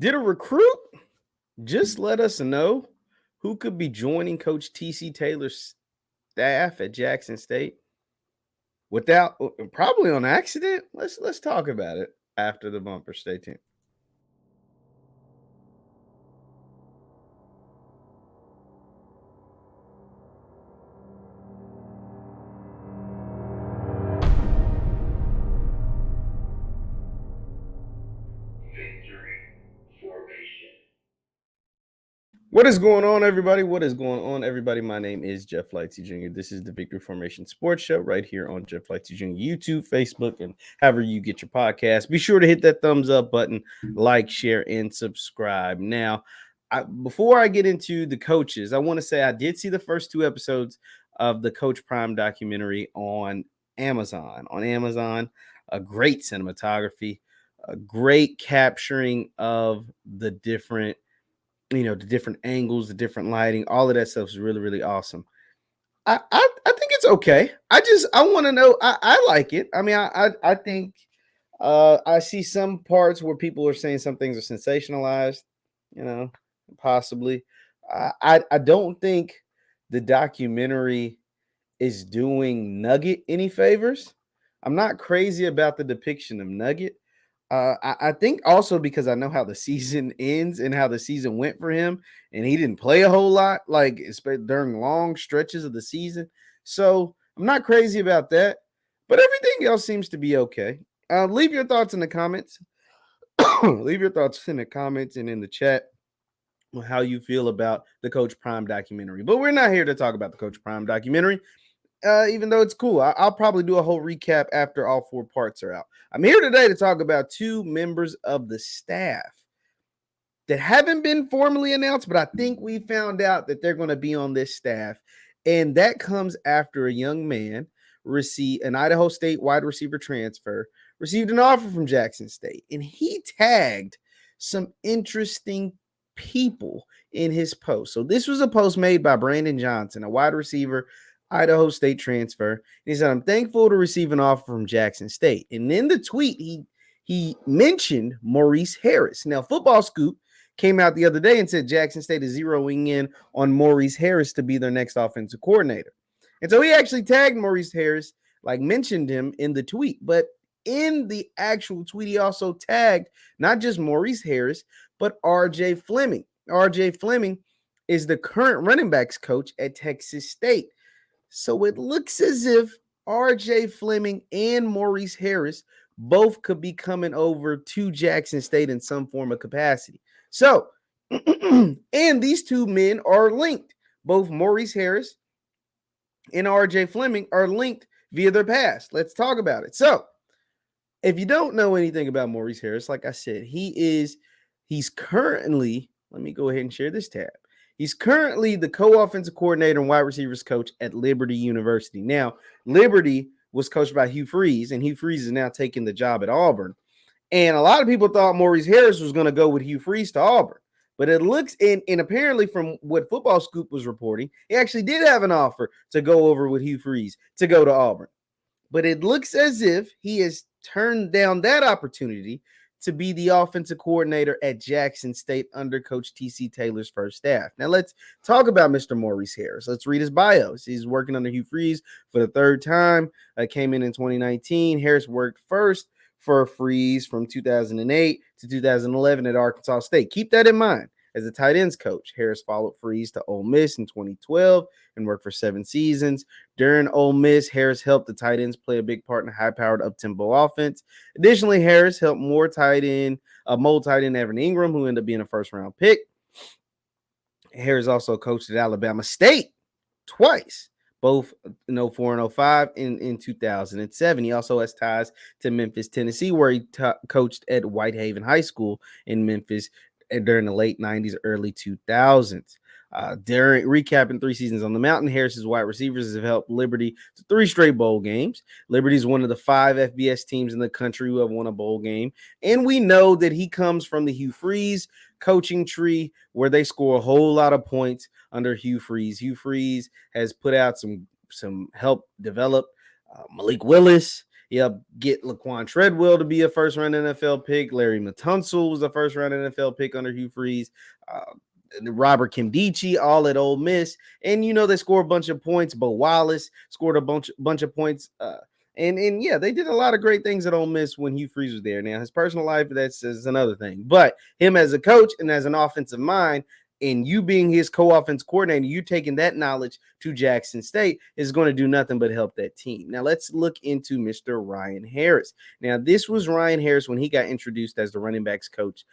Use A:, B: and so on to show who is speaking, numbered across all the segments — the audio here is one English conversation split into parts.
A: Did a recruit just let us know who could be joining Coach TC Taylor's staff at Jackson State without probably on accident? Let's talk about it after the bumper. Stay tuned. What is going on, everybody? What is going on, everybody? My name is Jeff JeffLightsyJr. This is the Victory Formation Sports Show right here on JeffLightsyJr. YouTube, Facebook, and however you get your podcast. Be sure to hit that thumbs up button, like, share, and subscribe. Now, before I get into the coaches, I want to say I did see the first two episodes of the Coach Prime documentary on Amazon. A great cinematography, a great capturing of the different the different angles, the different lighting, all of that stuff is really, really awesome. I think it's okay. I want to know. I like it. I mean, I think I see some parts where people are saying some things are sensationalized, you know, possibly. I don't think the documentary is doing Nugget any favors. I'm not crazy about the depiction of Nugget. I think also because I know how the season ends and how the season went for him, and he didn't play a whole lot, like during long stretches of the season. So I'm not crazy about that, but everything else seems to be okay. Leave your thoughts in the comments. Leave your thoughts in the comments and in the chat on how you feel about the Coach Prime documentary. But we're not here to talk about the Coach Prime documentary. Even though it's cool, I'll probably do a whole recap after all four parts are out. I'm here today to talk about two members of the staff that haven't been formally announced, but I think we found out that they're going to be on this staff. And that comes after a young man received an Idaho State wide receiver transfer, received an offer from Jackson State, and he tagged some interesting people in his post. So this was a post made by Brandon Johnson, a wide receiver, Idaho State transfer. And he said, "I'm thankful to receive an offer from Jackson State." And in the tweet, he mentioned Maurice Harris. Now, Football Scoop came out the other day and said Jackson State is zeroing in on Maurice Harris to be their next offensive coordinator. And so he actually tagged Maurice Harris, like mentioned him in the tweet. But in the actual tweet, he also tagged not just Maurice Harris, but RJ Fleming. RJ Fleming is the current running backs coach at Texas State. So it looks as if RJ Fleming and Maurice Harris both could be coming over to Jackson State in some form of capacity. So, and these two men are linked. Both Maurice Harris and RJ Fleming are linked via their past. Let's talk about it. So, if you don't know anything about Maurice Harris, like I said, he's currently, let me go ahead and share this tab. He's currently the co-offensive coordinator and wide receivers coach at Liberty University. Now, Liberty was coached by Hugh Freeze, and Hugh Freeze is now taking the job at Auburn. And a lot of people thought Maurice Harris was going to go with Hugh Freeze to Auburn. But it looks, and apparently from what Football Scoop was reporting, he actually did have an offer to go over with Hugh Freeze to go to Auburn. But it looks as if he has turned down that opportunity to be the offensive coordinator at Jackson State under Coach TC Taylor's first staff. Now let's talk about Mr. Maurice Harris. Let's read his bio. He's working under Hugh Freeze for the third time. Came in 2019. Harris worked first for Freeze from 2008 to 2011 at Arkansas State. Keep that in mind. As a tight ends coach, Harris followed Freeze to Ole Miss in 2012 and worked for 7 seasons. During Ole Miss, Harris helped the tight ends play a big part in a high-powered up-tempo offense. Additionally, Harris helped mold tight end Evan Ingram, who ended up being a first-round pick. Harris also coached at Alabama State twice, both in 04 and 05 in 2007. He also has ties to Memphis, Tennessee, where he coached at Whitehaven High School in Memphis during the late 90s, early 2000s. During recapping 3 seasons on the mountain, Harris's wide receivers have helped Liberty to 3 straight bowl games. Liberty is one of the 5 FBS teams in the country who have won a bowl game. And we know that he comes from the Hugh Freeze coaching tree where they score a whole lot of points under Hugh Freeze. Hugh Freeze has put out some help develop Malik Willis. He helped get Laquan Treadwell to be a first-round NFL pick. Larry Matunzel was a first-round NFL pick under Hugh Freeze. Robert Kimdichie, all at Ole Miss. And, they scored a bunch of points. Bo Wallace scored a bunch of points. And yeah, they did a lot of great things at Ole Miss when Hugh Freeze was there. Now, his personal life, that's another thing. But him as a coach and as an offensive mind, and you being his co-offense coordinator, you taking that knowledge to Jackson State is going to do nothing but help that team. Now, let's look into Mr. Ryan Harris. Now, this was Ryan Harris when he got introduced as the running backs coach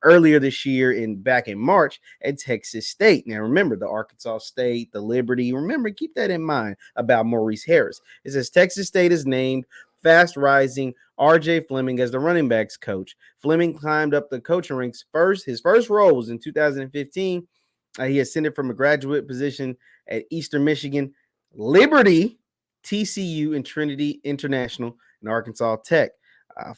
A: earlier this year back in March at Texas State. Now, remember the Arkansas State, the Liberty. Remember, keep that in mind about Maurice Harris. It says Texas State is named fast rising R.J. Fleming as the running backs coach. Fleming climbed up the coaching ranks His first role was in 2015. He ascended from a graduate position at Eastern Michigan, Liberty, TCU, and Trinity International and Arkansas Tech.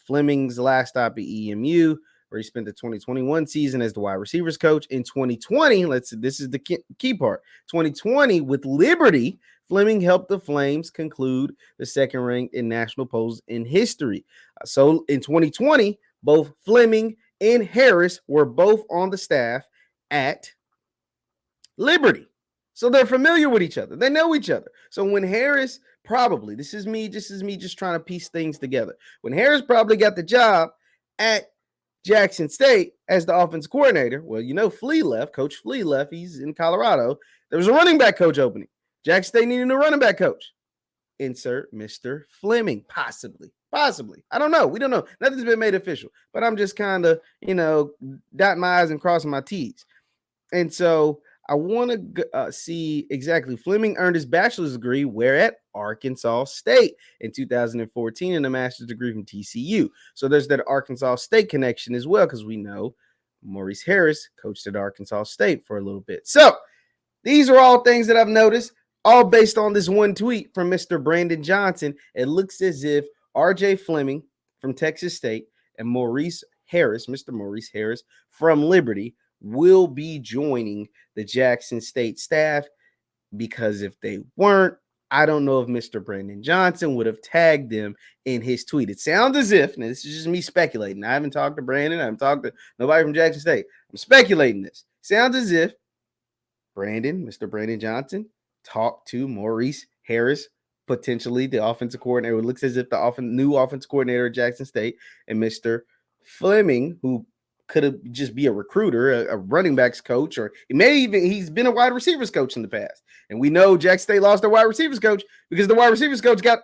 A: Fleming's last stop at EMU, where he spent the 2021 season as the wide receivers coach. In 2020, this is the key part. 2020 with Liberty, Fleming helped the Flames conclude the second ranked in national polls in history. So in 2020, both Fleming and Harris were both on the staff at Liberty. So they're familiar with each other. They know each other. So when Harris this is me just trying to piece things together. When Harris probably got the job at Jackson State as the offense coordinator, well, Flea left. Coach Flea left. He's in Colorado. There was a running back coach opening. Jackson State needed a running back coach. Insert Mr. Fleming, possibly. I don't know. We don't know. Nothing's been made official. But I'm just kind of, dotting my I's and crossing my T's. And so I want to see exactly. Fleming earned his bachelor's degree where at Arkansas State in 2014 and a master's degree from TCU. So there's that Arkansas State connection as well, because we know Maurice Harris coached at Arkansas State for a little bit. So these are all things that I've noticed, all based on this one tweet from Mr. Brandon Johnson. It looks as if R.J. Fleming from Texas State and Mr. Maurice Harris from Liberty will be joining the Jackson State staff, because if they weren't, I don't know if Mr. Brandon Johnson would have tagged them in his tweet. It sounds as if, now this is just me speculating. I haven't talked to Brandon. I haven't talked to nobody from Jackson State. I'm speculating this. Sounds as if Mr. Brandon Johnson talked to Maurice Harris, potentially the offensive coordinator. It looks as if the new offensive coordinator at Jackson State, and Mr. Fleming, who could have just be a recruiter, a running backs coach, or he's been a wide receivers coach in the past. And we know Jackson State lost their wide receivers coach because the wide receivers coach got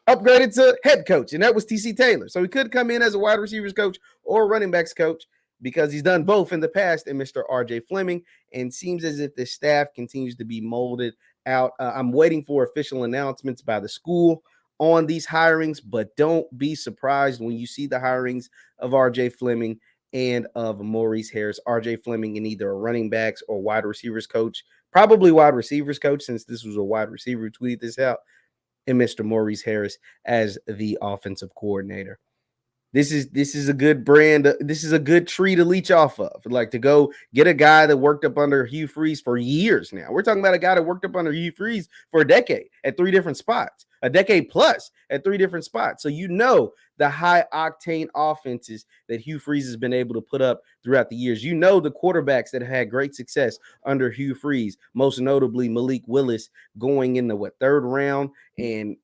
A: upgraded to head coach, and that was T.C. Taylor. So he could come in as a wide receivers coach or running backs coach, because he's done both in the past, and Mr. R.J. Fleming. And seems as if the staff continues to be molded out. I'm waiting for official announcements by the school on these hirings, but don't be surprised when you see the hirings of R.J. Fleming and of Maurice Harris. R.J. Fleming in either a running backs or wide receivers coach, probably wide receivers coach, since this was a wide receiver who tweeted this out, and Mr. Maurice Harris as the offensive coordinator. This is a good brand. This is a good tree to leech off of. Like, to go get a guy that worked up under Hugh Freeze for years now. We're talking about a guy that worked up under Hugh Freeze for a decade at 3 different spots, a decade plus at 3 different spots. So the high octane offenses that Hugh Freeze has been able to put up throughout the years. The quarterbacks that have had great success under Hugh Freeze, most notably Malik Willis going in the 3rd round, and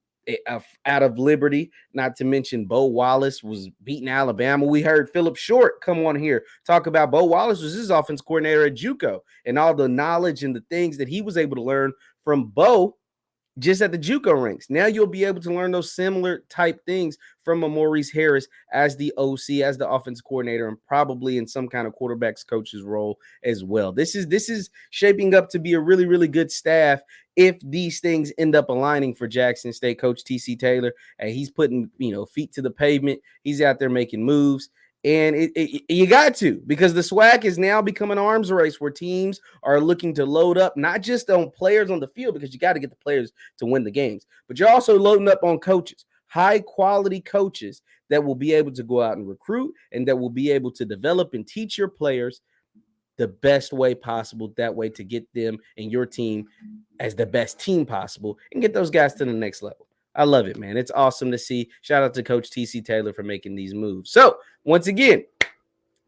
A: out of Liberty, not to mention Bo Wallace was beating Alabama. We heard Philip Short come on here talk about Bo Wallace was his offense coordinator at JUCO, and all the knowledge and the things that he was able to learn from Bo just at the JUCO ranks. Now you'll be able to learn those similar type things from a Maurice Harris as the OC, as the offense coordinator, and probably in some kind of quarterbacks coach's role as well. This is shaping up to be a really, really good staff if these things end up aligning for Jackson State coach T.C. Taylor. And he's putting, feet to the pavement. He's out there making moves. And you got to, because the SWAC is now becoming an arms race where teams are looking to load up, not just on players on the field, because you got to get the players to win the games, but you're also loading up on coaches, high quality coaches that will be able to go out and recruit, and that will be able to develop and teach your players the best way possible, that way to get them and your team as the best team possible and get those guys to the next level. I love it, man. It's awesome to see. Shout out to Coach TC Taylor for making these moves. So, once again,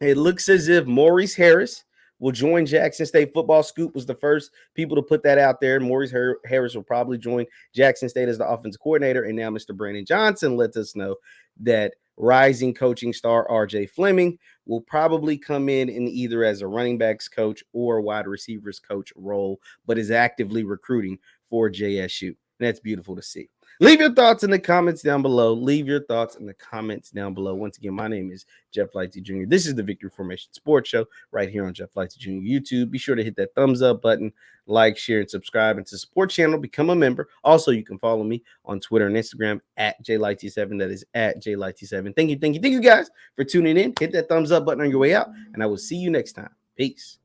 A: it looks as if Maurice Harris will join Jackson State football. Scoop was the first people to put that out there. Maurice Harris will probably join Jackson State as the offensive coordinator. And now Mr. Brandon Johnson lets us know that rising coaching star RJ Fleming will probably come in either as a running backs coach or wide receivers coach role, but is actively recruiting for JSU. And that's beautiful to see. Leave your thoughts in the comments down below. Leave your thoughts in the comments down below. Once again, my name is Jeff Lightsy Jr. This is the Victory Formation Sports Show right here on Jeff Lightsy Jr. YouTube. Be sure to hit that thumbs up button, like, share, and subscribe. And to support channel, become a member. Also, you can follow me on Twitter and Instagram at JLightsy7. That is at JLightsy7. Thank you guys for tuning in. Hit that thumbs up button on your way out, and I will see you next time. Peace.